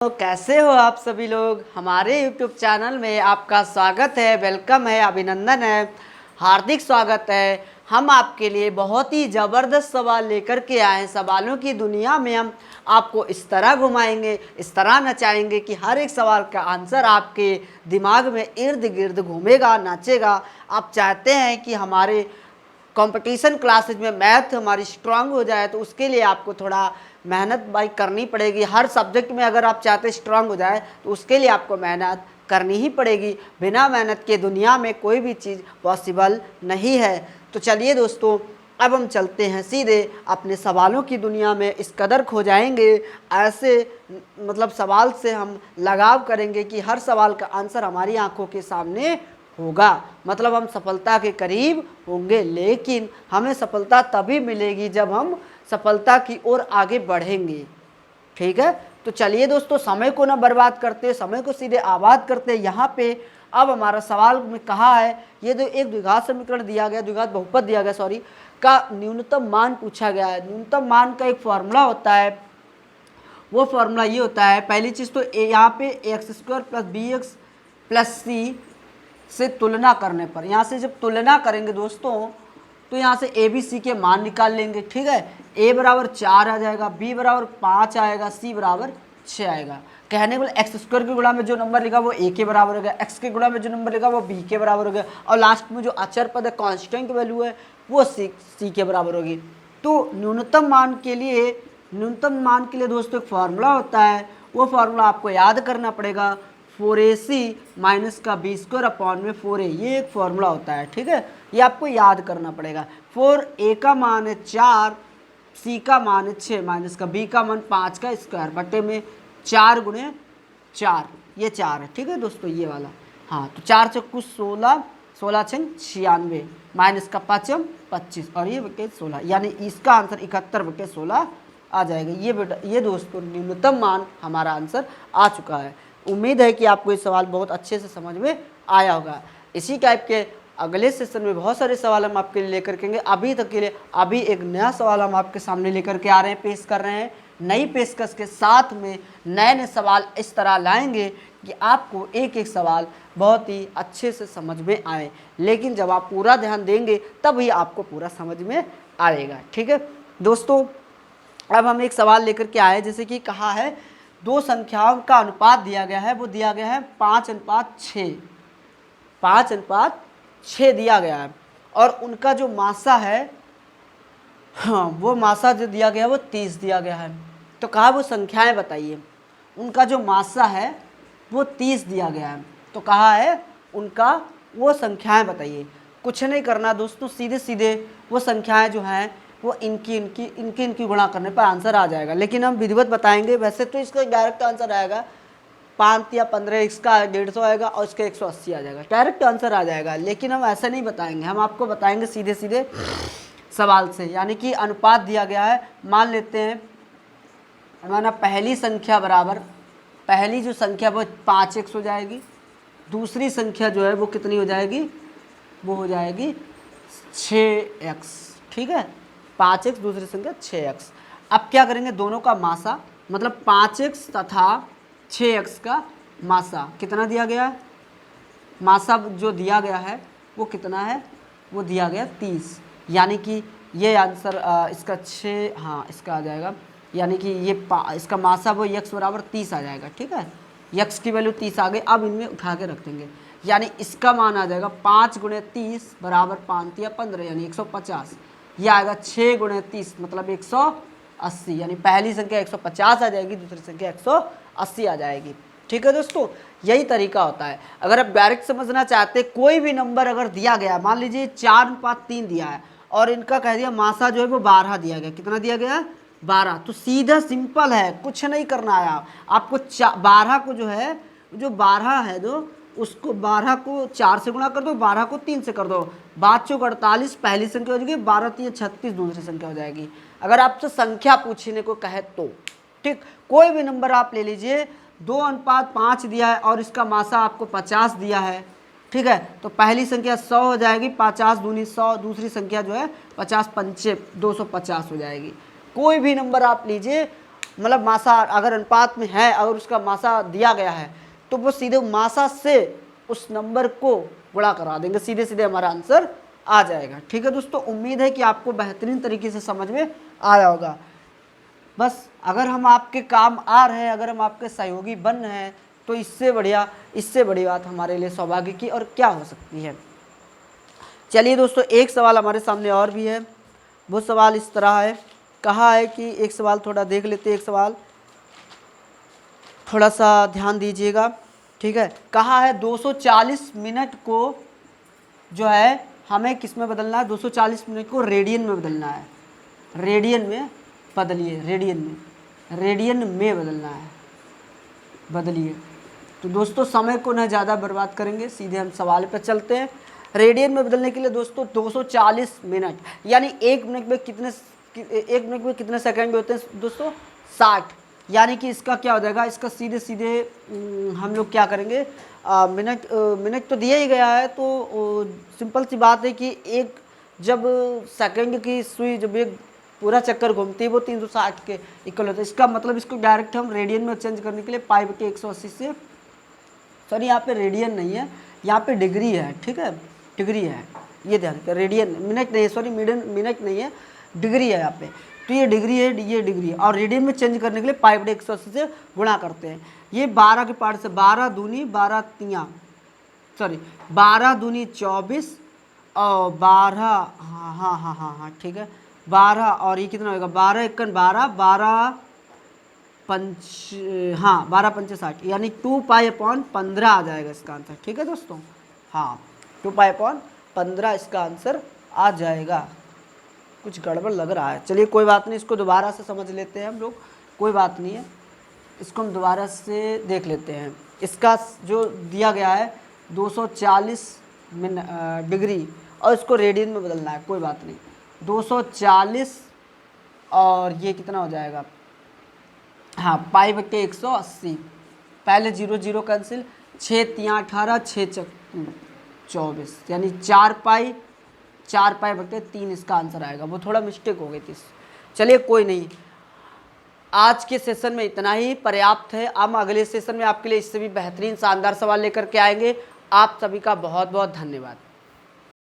तो कैसे हो आप सभी लोग। हमारे YouTube चैनल में आपका स्वागत है, वेलकम है, अभिनंदन है, हार्दिक स्वागत है। हम आपके लिए बहुत ही ज़बरदस्त सवाल लेकर के आए हैं। सवालों की दुनिया में हम आपको इस तरह घुमाएंगे, इस तरह नचाएंगे कि हर एक सवाल का आंसर आपके दिमाग में इर्द गिर्द घूमेगा, नाचेगा। आप चाहते हैं कि हमारे कंपटीशन क्लासेज में मैथ हमारी स्ट्रांग हो जाए, तो उसके लिए आपको थोड़ा मेहनत भाई करनी पड़ेगी। हर सब्जेक्ट में अगर आप चाहते स्ट्रांग हो जाए तो उसके लिए आपको मेहनत करनी ही पड़ेगी। बिना मेहनत के दुनिया में कोई भी चीज़ पॉसिबल नहीं है। तो चलिए दोस्तों, अब हम चलते हैं सीधे अपने सवालों की दुनिया में। इस कदर खो जाएंगे, ऐसे मतलब सवाल से हम लगाव करेंगे कि हर सवाल का आंसर हमारी आंखों के सामने होगा। मतलब हम सफलता के करीब होंगे, लेकिन हमें सफलता तभी मिलेगी जब हम सफलता की ओर आगे बढ़ेंगे। ठीक है, तो चलिए दोस्तों, समय को ना बर्बाद करते, समय को सीधे आबाद करते। यहाँ पे अब हमारा सवाल में कहा है, ये जो एक द्विघात समीकरण दिया गया, द्विघात बहुपद दिया गया सॉरी, का न्यूनतम मान पूछा गया है। न्यूनतम मान का एक फॉर्मूला होता है, वो फॉर्मूला ये होता है। पहली चीज़ तो यहाँ पे x² + bx + c से तुलना करने पर, यहाँ से जब तुलना करेंगे दोस्तों तो यहाँ से ए बी सी के मान निकाल लेंगे। ठीक है, a बराबर 4 आ जाएगा, b बराबर 5 आएगा, c बराबर 6 आएगा। कहने को x² के गुणा में जो नंबर लिखा वो a के बराबर हो गया, x के गुणा में जो नंबर लिखा वो b के बराबर हो गया, और लास्ट में जो अचर पद है, कांस्टेंट वैल्यू है, वो c के बराबर होगी। तो न्यूनतम मान के लिए दोस्तों एक फार्मूला होता है, वो फार्मूला आपको याद करना पड़ेगा। 4ac माइनस का b² अपॉन में 4a, ये एक फार्मूला होता है। ठीक है, ये आपको याद करना पड़ेगा। 4a का मान है 4, c का मान है 6, माइनस का b का मान 5 का स्क्वायर बटे में 4 गुणे 4, ये 4 है। ठीक है दोस्तों, ये वाला। हाँ, तो 4 चक्कू 16, 16 छंग 96, माइनस का 5 25, और ये बटे 16, यानी इसका आंसर 71 बटे 16 आ जाएगा। ये बेटा, ये दोस्तों न्यूनतम मान हमारा आंसर आ चुका है। उम्मीद है कि आपको ये सवाल बहुत अच्छे से समझ में आया होगा। इसी टाइप के अगले सेशन में बहुत सारे सवाल हम आपके लिए लेकर के आएंगे। अभी तक के लिए अभी एक नया सवाल हम आपके सामने लेकर के आ रहे हैं, पेश कर रहे हैं। नई पेशकश के साथ में नए नए सवाल इस तरह लाएंगे कि आपको एक एक सवाल बहुत ही अच्छे से समझ में आए। लेकिन जब आप पूरा ध्यान देंगे तभी आपको पूरा समझ में आएगा। ठीक है दोस्तों, अब हम एक सवाल लेकर के आए, जैसे कि कहा है दो संख्याओं का अनुपात दिया गया है, वो दिया गया है 5:6, 5:6 दिया गया है, और उनका जो मासा है, हाँ वो मासा जो दिया गया है वो 30 दिया गया है। तो कहा वो संख्याएं बताइए। उनका जो मासा है वो 30 दिया गया है, तो कहा है उनका वो संख्याएं बताइए। कुछ नहीं करना दोस्तों, सीधे सीधे वो संख्याएं जो हैं वो इनकी गुणा करने पर आंसर आ जाएगा। लेकिन हम विधिवत बताएंगे। वैसे तो इसका डायरेक्ट आंसर आएगा 5 या 15, इसका 150 आएगा और इसका 180 आ जाएगा, डायरेक्ट आंसर आ जाएगा। लेकिन हम ऐसा नहीं बताएंगे, हम आपको बताएंगे सीधे सीधे सवाल से। यानी कि अनुपात दिया गया है, मान लेते हैं हमारा पहली संख्या बराबर, पहली जो संख्या वो 5x हो जाएगी, दूसरी संख्या जो है वो कितनी हो जाएगी, वो हो जाएगी 6x। ठीक है, 5x दूसरी संख्या 6x। अब क्या करेंगे, दोनों का मासा मतलब 5x तथा 6x का मासा कितना दिया गया है, मासा जो दिया गया है वो कितना है, वो दिया गया 30। यानी कि ये आंसर इसका 6, हाँ इसका आ जाएगा, यानी कि ये इसका मासा वो x बराबर 30 आ जाएगा। ठीक है, x की वैल्यू 30 आ गई। अब इनमें उठा के रख देंगे, यानी इसका मान आ जाएगा 5 × 30 बराबर 5 या 15, यानी 150। यह आएगा 6 × 30 मतलब 180, यानी पहली संख्या 150 आ जाएगी, दूसरी संख्या 180 आ जाएगी। ठीक है दोस्तों, यही तरीका होता है। अगर आप डायरेक्ट समझना चाहते, कोई भी नंबर अगर दिया गया, मान लीजिए 4:3 दिया है और इनका कह दिया मासा जो है वो 12 दिया गया, कितना दिया गया 12, तो सीधा सिंपल है, कुछ नहीं करना है। आपको 12 को जो है, जो 12 है जो उसको 12 को 4 से गुणा कर दो, 12 को 3 से कर दो, 5 चौक 48 पहली संख्या हो जाएगी, 12 3 36 दूसरी संख्या हो जाएगी। अगर आपसे संख्या पूछने को कहे तो ठीक, कोई भी नंबर आप ले लीजिए, 2:5 दिया है और इसका मासा आपको 50 दिया है। ठीक है, तो पहली संख्या 100 हो जाएगी, 50 दूनी 100, दूसरी संख्या जो है 50 पंचे 250 हो जाएगी। कोई भी नंबर आप लीजिए, मतलब मासा अगर अनुपात में है और उसका मासा दिया गया है तो वो सीधे मासा से उस नंबर को गुणा करा देंगे, सीधे सीधे हमारा आंसर आ जाएगा। ठीक है दोस्तों, उम्मीद है कि आपको बेहतरीन तरीके से समझ में आया होगा। बस अगर हम आपके काम आ रहे हैं, अगर हम आपके सहयोगी बन रहे हैं तो इससे बड़ी बात हमारे लिए सौभाग्य की और क्या हो सकती है। चलिए दोस्तों, एक सवाल हमारे सामने और भी है। वो सवाल इस तरह है, कहा है कि एक सवाल थोड़ा देख लेते हैं, एक सवाल थोड़ा सा ध्यान दीजिएगा। ठीक है, कहा है 240 मिनट को जो है हमें किस में बदलना है, 240 मिनट को रेडियन में बदलना है। रेडियन में बदलिए, रेडियन में बदलना है, बदलिए। तो दोस्तों समय को न ज़्यादा बर्बाद करेंगे, सीधे हम सवाल पर चलते हैं। रेडियन में बदलने के लिए दोस्तों 240 मिनट यानी एक मिनट में कितने सेकंड होते हैं दोस्तों, 60। यानी कि इसका क्या हो जाएगा, इसका सीधे सीधे हम लोग क्या करेंगे, मिनट तो दिया ही गया है, तो सिंपल सी बात है कि एक जब सेकंड की सुई जब एक पूरा चक्कर घूमती है वो 360 के इक्वल होता है। इसका मतलब इसको डायरेक्ट हम रेडियन में चेंज करने के लिए π/180 से, सॉरी यहाँ पे रेडियन नहीं है, यहाँ पे डिग्री है। ठीक है, डिग्री है, ये ध्यान रखिए, रेडियन मिनट नहीं है, सॉरी मिनट नहीं है, डिग्री है यहाँ पे। तो ये डिग्री है, ये डिग्री है, और रेडियन में चेंज करने के लिए π/180 से गुणा करते हैं। ये 12 के पार्ट से 12 दूनी 12 तियाँ, सॉरी 12 दूनी 24 और 12, हाँ ठीक है, 12 और ये कितना होगा, 12 × 12, 12 पंच 60, यानी 2π/15 आ जाएगा इसका आंसर। ठीक है दोस्तों, हाँ 2π/15 इसका आंसर आ जाएगा। कुछ गड़बड़ लग रहा है, चलिए कोई बात नहीं, इसको दोबारा से समझ लेते हैं हम लोग, कोई बात नहीं है, इसको हम दोबारा से देख लेते हैं। इसका जो दिया गया है 240 डिग्री और इसको रेडियन में बदलना है, कोई बात नहीं, 240 और ये कितना हो जाएगा, हाँ π/180, पहले 0 0 कैंसिल, 6 तियाँ 18, 6 चक 24, यानी 4π/3 इसका आंसर आएगा। वो थोड़ा मिस्टेक हो गई थी, चलिए कोई नहीं, आज के सेशन में इतना ही पर्याप्त है। हम अगले सेशन में आपके लिए इससे भी बेहतरीन शानदार सवाल लेकर के आएंगे। आप सभी का बहुत बहुत धन्यवाद।